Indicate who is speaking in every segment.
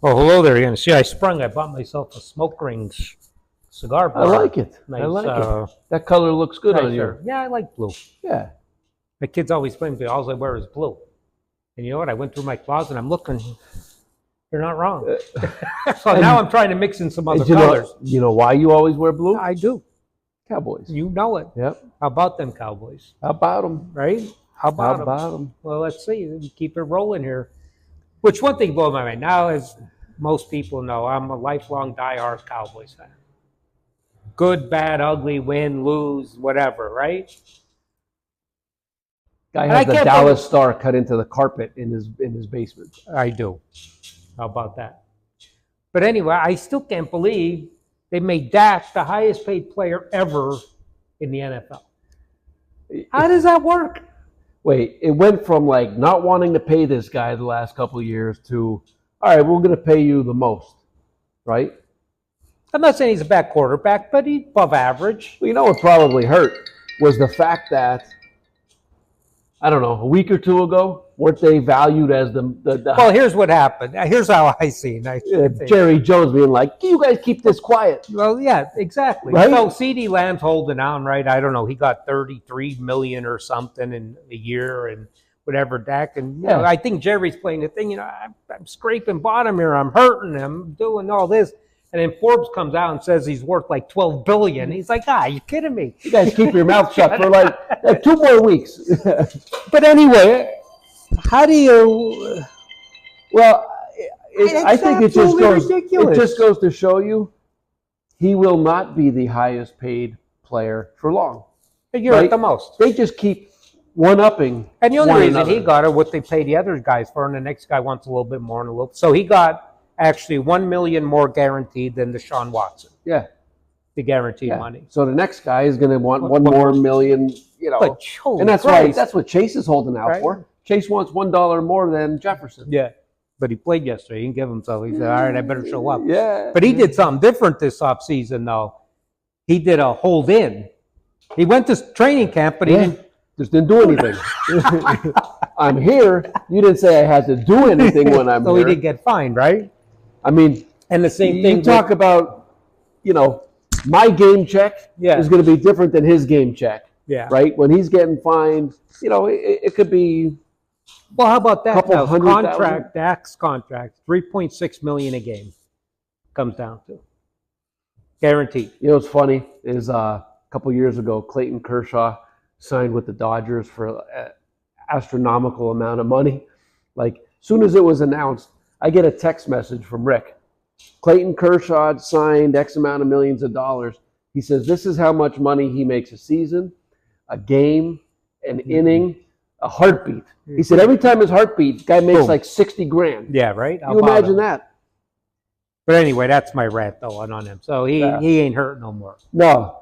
Speaker 1: Oh, hello there again. See, I bought myself a Smoke Rings cigar bar.
Speaker 2: I like it.
Speaker 1: Nice,
Speaker 2: I like it. That color looks good on you.
Speaker 1: Yeah, I like blue.
Speaker 2: Yeah.
Speaker 1: My kids always claim that all I wear is blue. And you know what? I went through my closet and I'm looking. You're not wrong. So now I'm trying to mix in some other colors.
Speaker 2: You know why you always wear blue?
Speaker 1: I do.
Speaker 2: Cowboys.
Speaker 1: You know it.
Speaker 2: Yep.
Speaker 1: How about them Cowboys?
Speaker 2: How about them?
Speaker 1: Right? How about them? Well, let's see. Keep it rolling here. Which one thing blows my mind now, as most people know, I'm a lifelong diehard Cowboys fan. Good, bad, ugly, win, lose, whatever, right?
Speaker 2: Guy has the Dallas Star cut into the carpet in his basement.
Speaker 1: I do. How about that? But anyway, I still can't believe they made Dak the highest paid player ever in the NFL. How does that work?
Speaker 2: Wait, it went from like not wanting to pay this guy the last couple of years to, all right, we're going to pay you the most, right?
Speaker 1: I'm not saying he's a bad quarterback, but he's above average.
Speaker 2: Well, you know what probably hurt was the fact that, I don't know, a week or two ago, weren't they valued as the
Speaker 1: Well, here's what happened. Here's how I see it.
Speaker 2: Jerry Jones being like, you guys keep this quiet.
Speaker 1: Well, yeah, exactly. Right? So CeeDee Lamb's holding on, right? I don't know. He got $33 million or something in a year and whatever, Dak. And you know, I think Jerry's playing the thing, you know, I'm scraping bottom here. I'm hurting him, doing all this. And then Forbes comes out and says he's worth like $12 billion. He's like, you kidding me?
Speaker 2: You guys keep your mouth shut for like 2 more weeks.
Speaker 1: But anyway, how do you?
Speaker 2: Well, I think it just goes.
Speaker 1: Ridiculous.
Speaker 2: It just goes to show you, he will not be the highest paid player for long.
Speaker 1: You're at the most.
Speaker 2: They just keep one-upping.
Speaker 1: And the only reason he got it, what they pay the other guys for, and the next guy wants a little bit more and a little. So he got actually $1 million more guaranteed than Deshaun Watson.
Speaker 2: Yeah,
Speaker 1: the guaranteed money.
Speaker 2: So the next guy is going to want one more million. You know, and that's why that's what Chase is holding out for. Chase wants $1 more than Jefferson.
Speaker 1: Yeah, but he played yesterday. He didn't give himself. He said, "All right, I better show up."
Speaker 2: Yeah,
Speaker 1: but he did something different this offseason, though. He did a hold in. He went to training camp, but he
Speaker 2: didn't do anything. I'm here. You didn't say I had to do anything when I'm here.
Speaker 1: So he didn't get fined, right?
Speaker 2: I mean,
Speaker 1: and the same thing.
Speaker 2: You talk about, you know, my game check is going to be different than his game check.
Speaker 1: Yeah.
Speaker 2: Right? When he's getting fined, you know, it could be.
Speaker 1: Well, how about that?
Speaker 2: Couple $100,000.
Speaker 1: Dak's contract, $3.6 million a game, comes down to guaranteed.
Speaker 2: You know what's funny is a couple years ago, Clayton Kershaw signed with the Dodgers for an astronomical amount of money. Like, as soon as it was announced, I get a text message from Rick. Clayton Kershaw signed X amount of millions of dollars. He says this is how much money he makes a season, a game, an inning, a heartbeat. He said every time his heartbeat, guy makes like 60 grand.
Speaker 1: Yeah, right?
Speaker 2: You imagine that.
Speaker 1: But anyway, that's my rant though on him. So he ain't hurt no more.
Speaker 2: No.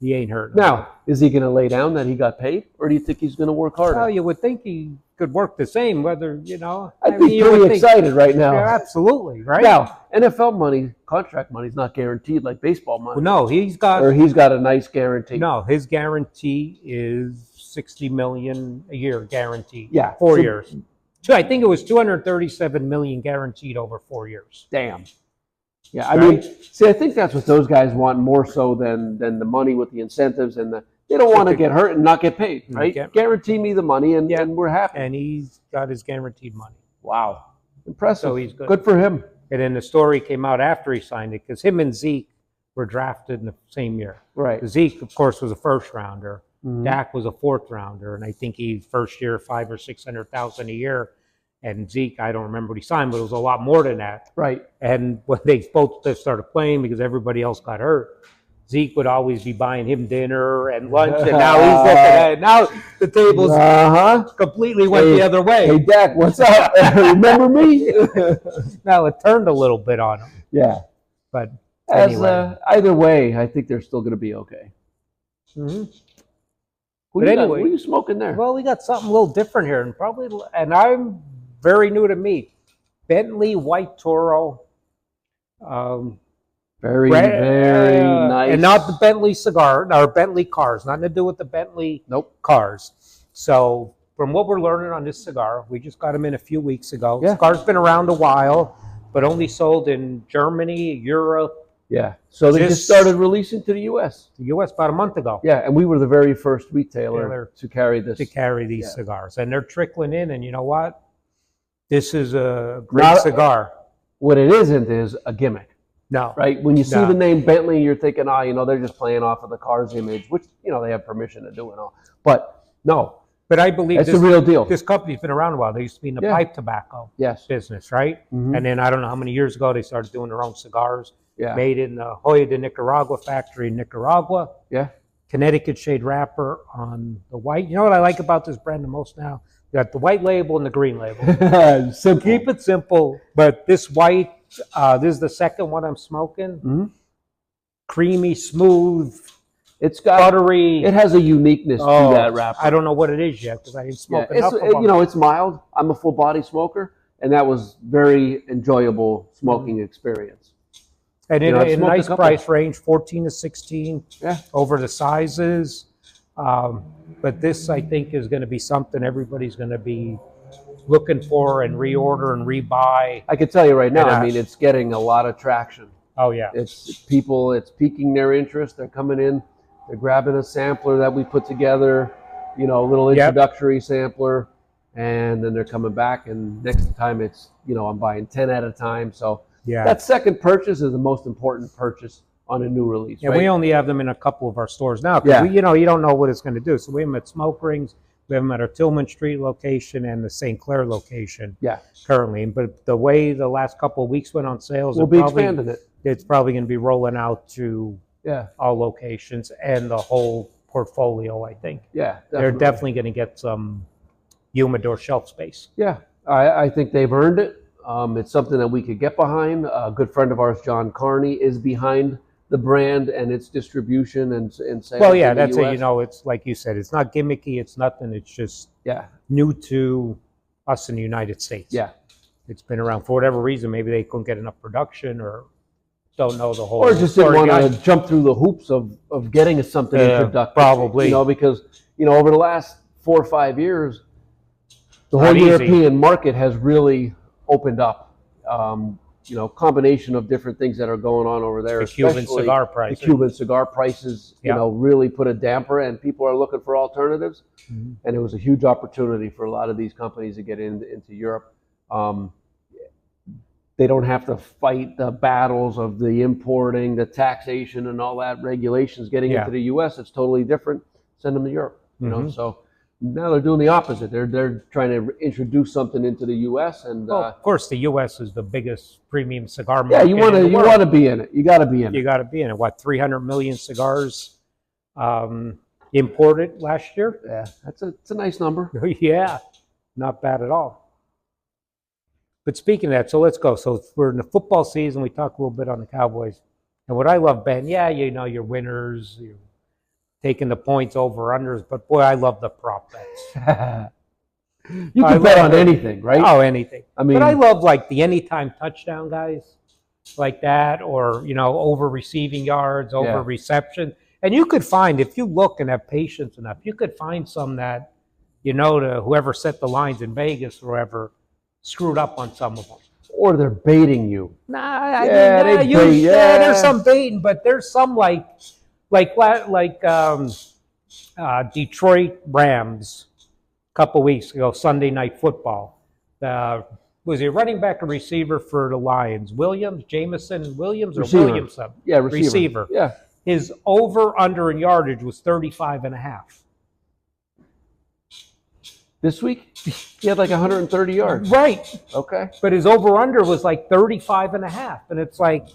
Speaker 1: He ain't hurt.
Speaker 2: Now, is he going to lay down that he got paid, or do you think he's going to work harder?
Speaker 1: Well, you would think he could work the same, whether, you know.
Speaker 2: I'd be pretty excited right now.
Speaker 1: Yeah, absolutely, right?
Speaker 2: Now, NFL money, contract money is not guaranteed like baseball money.
Speaker 1: Well, no, he's got
Speaker 2: a nice guarantee.
Speaker 1: No, his guarantee is $60 million a year guaranteed.
Speaker 2: Yeah.
Speaker 1: 4 years. I think it was $237 million guaranteed over 4 years.
Speaker 2: Damn. Yeah, I mean, see, I think that's what those guys want more so than the money with the incentives and they don't want to get hurt and not get paid, right? Guarantee me the money and we're happy.
Speaker 1: And he's got his guaranteed money.
Speaker 2: Wow. Impressive.
Speaker 1: So he's good.
Speaker 2: Good for him.
Speaker 1: And then the story came out after he signed it because him and Zeke were drafted in the same year.
Speaker 2: Right.
Speaker 1: Zeke, of course, was a first rounder. Dak was a fourth rounder. And I think he first year, $500,000 or $600,000 a year. And Zeke, I don't remember what he signed, but it was a lot more than that.
Speaker 2: Right.
Speaker 1: And when they both started playing because everybody else got hurt, Zeke would always be buying him dinner and lunch, and now he's looking at it. Now the tables completely went the other way.
Speaker 2: Hey, Dak, what's up? Remember me?
Speaker 1: Now it turned a little bit on him.
Speaker 2: Yeah.
Speaker 1: But anyway.
Speaker 2: Either way, I think they're still going to be okay.
Speaker 1: Mm-hmm.
Speaker 2: What are you smoking there?
Speaker 1: Well, we got something a little different here, and I'm very new to me. Bentley White Toro.
Speaker 2: Very nice.
Speaker 1: And not the Bentley cigar, or Bentley cars. Nothing to do with the Bentley cars. So from what we're learning on this cigar, we just got them in a few weeks ago. Yeah. Cigar's been around a while. but only sold in Germany, Europe.
Speaker 2: Yeah. So they just started releasing to the U.S.
Speaker 1: The U.S. about a month ago.
Speaker 2: Yeah, and we were the very first retailer to carry this.
Speaker 1: To carry these cigars. And they're trickling in, and you know what? This is a great cigar.
Speaker 2: What it isn't is a gimmick.
Speaker 1: No.
Speaker 2: Right? When you see the name Bentley, you're thinking, they're just playing off of the car's image, which, they have permission to do and all. But no.
Speaker 1: But I believe
Speaker 2: it's the real deal.
Speaker 1: This company's been around a while. They used to be in the pipe tobacco business, right? Mm-hmm. And then I don't know how many years ago they started doing their own cigars. Yeah. Made in the Hoya de Nicaragua factory in Nicaragua. Yeah. Connecticut shade wrapper on the white. You know what I like about this brand the most now? You got the white label and the green label.
Speaker 2: Simple.
Speaker 1: Keep it simple. But this white, this is the second one I'm smoking. Mm-hmm. Creamy, smooth.
Speaker 2: It's got buttery. It has a uniqueness to that wrapper.
Speaker 1: I don't know what it is yet because I didn't smoke enough of them.
Speaker 2: It's mild. I'm a full body smoker, and that was very enjoyable smoking experience.
Speaker 1: And in a nice price range, 14 to 16. Yeah. Over the sizes. But this, I think, is going to be something everybody's going to be looking for and reorder and rebuy.
Speaker 2: I can tell you right now, it's getting a lot of traction.
Speaker 1: Oh, yeah.
Speaker 2: It's piquing their interest. They're coming in. They're grabbing a sampler that we put together, a little introductory sampler, and then they're coming back. And next time it's, I'm buying 10 at a time. So that second purchase is the most important purchase on a new release.
Speaker 1: Yeah, right? We only have them in a couple of our stores now because you don't know what it's going to do. So we have them at Smoke Rings, we have them at our Tillman Street location and the St. Clair location. Yeah, currently. But the way the last couple of weeks went on sales,
Speaker 2: we'll be expanding it.
Speaker 1: It's probably going to be rolling out to all locations and the whole portfolio. I think.
Speaker 2: Yeah,
Speaker 1: they're definitely going to get some humidor shelf space.
Speaker 2: Yeah, I think they've earned it. It's something that we could get behind. A good friend of ours, John Carney, is behind the brand and its distribution and sales.
Speaker 1: Well, yeah, that's it. It's like you said, it's not gimmicky. It's nothing. It's just new to us in the United States. Yeah, it's been around for whatever reason. Maybe they couldn't get enough production or don't know the whole.
Speaker 2: Or just didn't want to jump through the hoops of getting something introductive.
Speaker 1: Probably,
Speaker 2: because over the last 4 or 5 years, the whole European market has really opened up. Combination of different things that are going on over there.
Speaker 1: The Cuban cigar prices.
Speaker 2: The Cuban cigar prices, really put a damper, and people are looking for alternatives. Mm-hmm. And it was a huge opportunity for a lot of these companies to get into Europe. They don't have to fight the battles of the importing, the taxation, and all that regulations. Getting into the U.S., it's totally different. Send them to Europe. So. Now they're doing the opposite. They're trying to introduce something into the U.S. and
Speaker 1: of course the U.S. is the biggest premium cigar market.
Speaker 2: Yeah, you want to be in it. You got to be in it.
Speaker 1: You got to be in it. What 300 million cigars imported last year?
Speaker 2: Yeah, it's a nice number.
Speaker 1: Yeah, not bad at all. But speaking of that, so let's go. So we're in the football season. We talked a little bit on the Cowboys, and what I love, Ben. Yeah, your winners. Taking the points over unders, but boy, I love the prop bets.
Speaker 2: You can bet on anything, right?
Speaker 1: Oh, anything. But I love like the anytime touchdown guys, like that, or over receiving yards, over reception. And you could find, if you look and have patience enough, you could find some that, to whoever set the lines in Vegas or whoever screwed up on some of them.
Speaker 2: Or they're baiting you.
Speaker 1: There's some baiting, but there's some like Detroit Rams a couple weeks ago, Sunday Night Football. Was he running back or receiver for the Lions? Williamson, Williamson?
Speaker 2: Yeah, receiver. Yeah.
Speaker 1: His over-under in yardage was 35.5.
Speaker 2: This week, he had like 130 yards.
Speaker 1: Right.
Speaker 2: Okay.
Speaker 1: But his over-under was like 35.5. And it's like...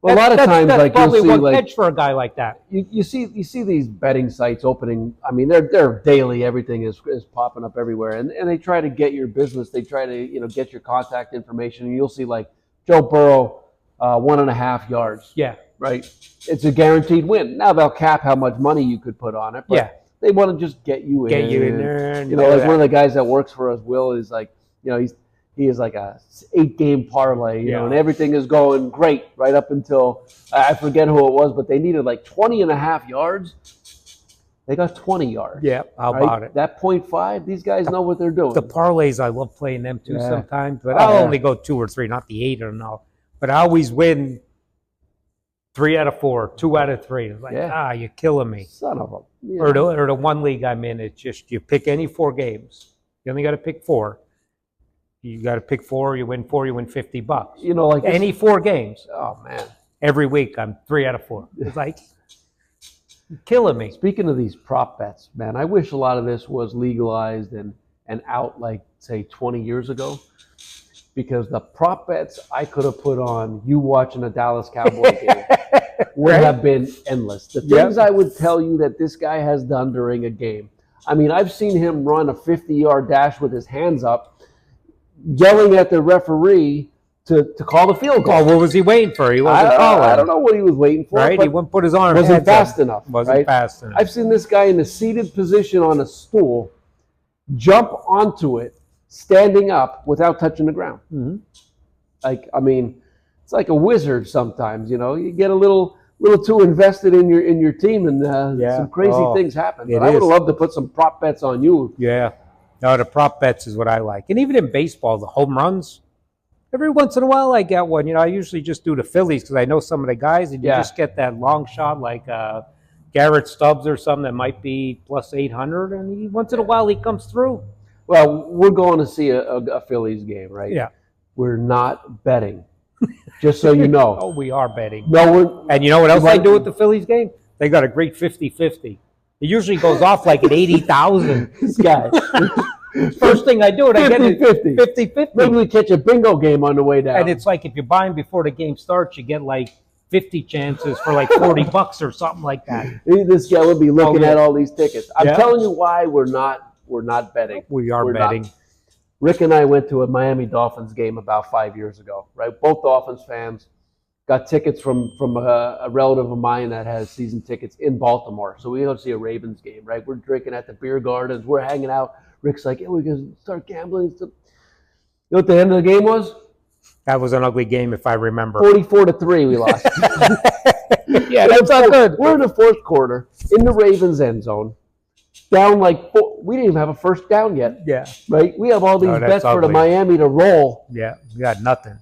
Speaker 2: Well, a lot of times, like you'll see,
Speaker 1: one catch for a guy like that.
Speaker 2: You see these betting sites opening. They're daily. Everything is popping up everywhere, and they try to get your business. They try to get your contact information, and you'll see like Joe Burrow, 1.5 yards.
Speaker 1: Yeah,
Speaker 2: right. It's a guaranteed win. Now they'll cap how much money you could put on it. But they want to just get you in.
Speaker 1: Get you in there.
Speaker 2: Like one of the guys that works for us, Will, is like he is like a 8-game parlay, and everything is going great right up until, I forget who it was, but they needed like 20.5 yards. They got 20 yards.
Speaker 1: Yeah, how
Speaker 2: right?
Speaker 1: about it?
Speaker 2: That 0.5, these guys know what they're doing.
Speaker 1: The parlays, I love playing them too sometimes, but
Speaker 2: Oh,
Speaker 1: I'll
Speaker 2: yeah.
Speaker 1: only go 2 or 3, not the 8 or no. But I always win 3 out of 4, 2 out of 3. It's like, you're killing me.
Speaker 2: Son of a.
Speaker 1: Or the one league I'm in, it's just you pick any 4 games. You only got to pick 4. You got to pick 4. You win 4. You win $50.
Speaker 2: You know, like
Speaker 1: any 4 games.
Speaker 2: Oh man!
Speaker 1: Every week I'm 3 out of 4. It's like you're killing me.
Speaker 2: Speaking of these prop bets, man, I wish a lot of this was legalized and out like say 20 years ago, because the prop bets I could have put on you watching a Dallas Cowboy game would have been endless. The things I would tell you that this guy has done during a game. I mean, I've seen him run a 50-yard dash with his hands up, yelling at the referee to call the field goal.
Speaker 1: Oh, what was he waiting for? He wasn't calling.
Speaker 2: I don't know what he was waiting for.
Speaker 1: Right, he wouldn't put his arm.
Speaker 2: Wasn't fast enough.
Speaker 1: Wasn't fast enough.
Speaker 2: I've seen this guy in a seated position on a stool jump onto it, standing up without touching the ground.
Speaker 1: Mm-hmm.
Speaker 2: Like, I mean, it's like a wizard sometimes. You know, you get a little too invested in your team, and some crazy things happen. But I would have loved to put some prop bets on you.
Speaker 1: Yeah. No, the prop bets is what I like. And even in baseball, the home runs, every once in a while I get one. You know, I usually just do the Phillies because I know some of the guys, and you just get that long shot like Garrett Stubbs or something that might be plus 800, and once in a while he comes through.
Speaker 2: Well, we're going to see a Phillies game, right?
Speaker 1: Yeah.
Speaker 2: We're not betting, just so you know.
Speaker 1: Oh, we are betting.
Speaker 2: No,
Speaker 1: and you know what else I do with the Phillies game? They got a great 50-50. It usually goes off like at 80,000.
Speaker 2: This guy.
Speaker 1: First thing I do, I get it 50-50.
Speaker 2: Maybe we catch a bingo game on the way down.
Speaker 1: And it's like if you're buying before the game starts, you get like 50 chances for like $40 or something like that.
Speaker 2: This guy would be looking at all these tickets. I'm telling you why we're not betting.
Speaker 1: We're betting.
Speaker 2: Not. Rick and I went to a Miami Dolphins game about 5 years ago, right? Both Dolphins fans. Got tickets from a relative of mine that has season tickets in Baltimore. So we go to see a Ravens game, right? We're drinking at the beer gardens. We're hanging out. Rick's like, we're going to start gambling. You know what the end of the game was?
Speaker 1: That was an ugly game, if I remember.
Speaker 2: 44-3 we lost.
Speaker 1: Yeah, that's not good.
Speaker 2: We're in the fourth quarter in the Ravens end zone. Down like 4. We didn't even have a first down yet.
Speaker 1: Yeah.
Speaker 2: Right? We have all these bets for the Miami to roll.
Speaker 1: Yeah, we got nothing.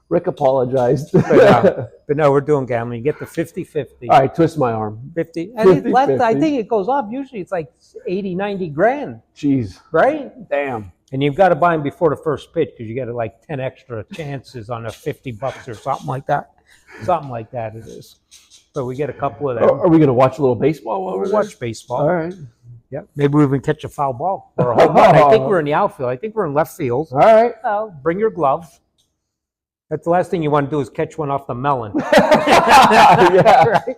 Speaker 2: Rick apologized.
Speaker 1: But no, we're doing gambling. You get the 50-50.
Speaker 2: All right, twist my arm.
Speaker 1: 50. And I think it goes off. Usually it's like 80, 90 grand.
Speaker 2: Jeez.
Speaker 1: Right?
Speaker 2: Damn.
Speaker 1: And you've got to buy them before the first pitch because you get like 10 extra chances on a $50 or something like that. Something like that it is. So we get a couple of them.
Speaker 2: Are we going to watch a little baseball while we're there?
Speaker 1: Watch baseball.
Speaker 2: All right.
Speaker 1: Yeah. Maybe we even catch a foul ball or a home run. I think we're in the outfield. I think we're in left field.
Speaker 2: All right.
Speaker 1: Well, bring your glove. That's the last thing you want to do is catch one off the melon.
Speaker 2: Yeah.
Speaker 1: Right?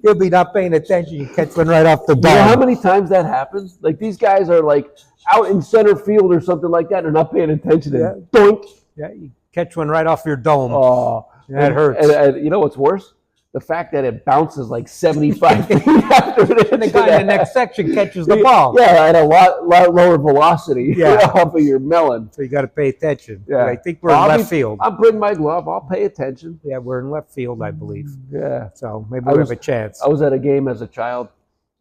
Speaker 1: You'll be not paying attention. You catch one right off the bat.
Speaker 2: You know how many times that happens? Like these guys are like out in center field or something like that. They're not paying attention.
Speaker 1: Yeah.
Speaker 2: Doink.
Speaker 1: Yeah, you catch one right off your dome.
Speaker 2: Oh,
Speaker 1: that hurts.
Speaker 2: And you know what's worse? The fact that it bounces like 75 feet after it.
Speaker 1: And the guy in the next section catches the ball.
Speaker 2: Yeah, at a lot lower velocity off of your melon.
Speaker 1: So you got to pay attention.
Speaker 2: Yeah.
Speaker 1: I think we're in left field.
Speaker 2: I'll bring my glove. I'll pay attention.
Speaker 1: Yeah, we're in left field, I believe.
Speaker 2: Yeah.
Speaker 1: So maybe we have a chance.
Speaker 2: I was at a game as a child,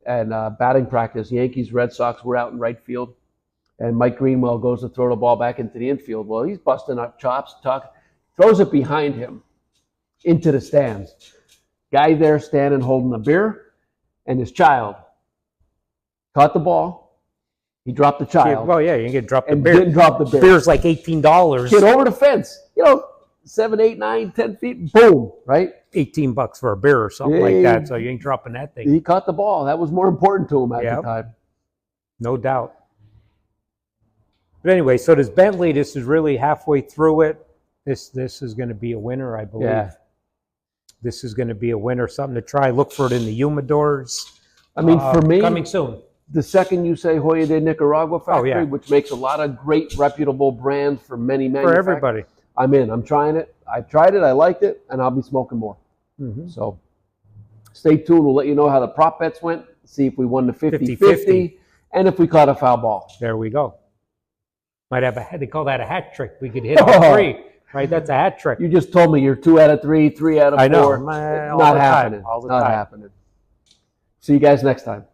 Speaker 2: and batting practice. Yankees, Red Sox were out in right field, and Mike Greenwell goes to throw the ball back into the infield. Well, he's busting up chops, throws it behind him into the stands. Guy there standing holding a beer, and his child caught the ball. He dropped the child.
Speaker 1: Well, yeah, you can get dropped the
Speaker 2: and
Speaker 1: beer.
Speaker 2: Didn't drop the beer.
Speaker 1: Beer's like $18.
Speaker 2: Get over the fence. 7, 8, 9, 10 feet. Boom. Right?
Speaker 1: $18 for a beer or something like that. So you ain't dropping that thing.
Speaker 2: He caught the ball. That was more important to him at the time.
Speaker 1: No doubt. But anyway, so this Bentley, this is really halfway through it. This is going to be a winner, I believe.
Speaker 2: Yeah.
Speaker 1: This is going to be a winner, something to try. Look for it in the humidors.
Speaker 2: I mean, for me,
Speaker 1: coming soon.
Speaker 2: The second you say Hoya de Nicaragua Factory, which makes a lot of great, reputable brands for many manufacturers.
Speaker 1: For everybody.
Speaker 2: I'm in. I'm trying it. I tried it. I liked it, and I'll be smoking more.
Speaker 1: Mm-hmm.
Speaker 2: So stay tuned. We'll let you know how the prop bets went, see if we won the 50-50, and if we caught a foul ball.
Speaker 1: There we go. Might have they call that a hat trick. We could hit all three. Right, that's a hat trick.
Speaker 2: You just told me you're 2 out of 3, 3 out of 4.
Speaker 1: I know.
Speaker 2: Not happening.
Speaker 1: All the
Speaker 2: Not
Speaker 1: time.
Speaker 2: happening. See you guys next time.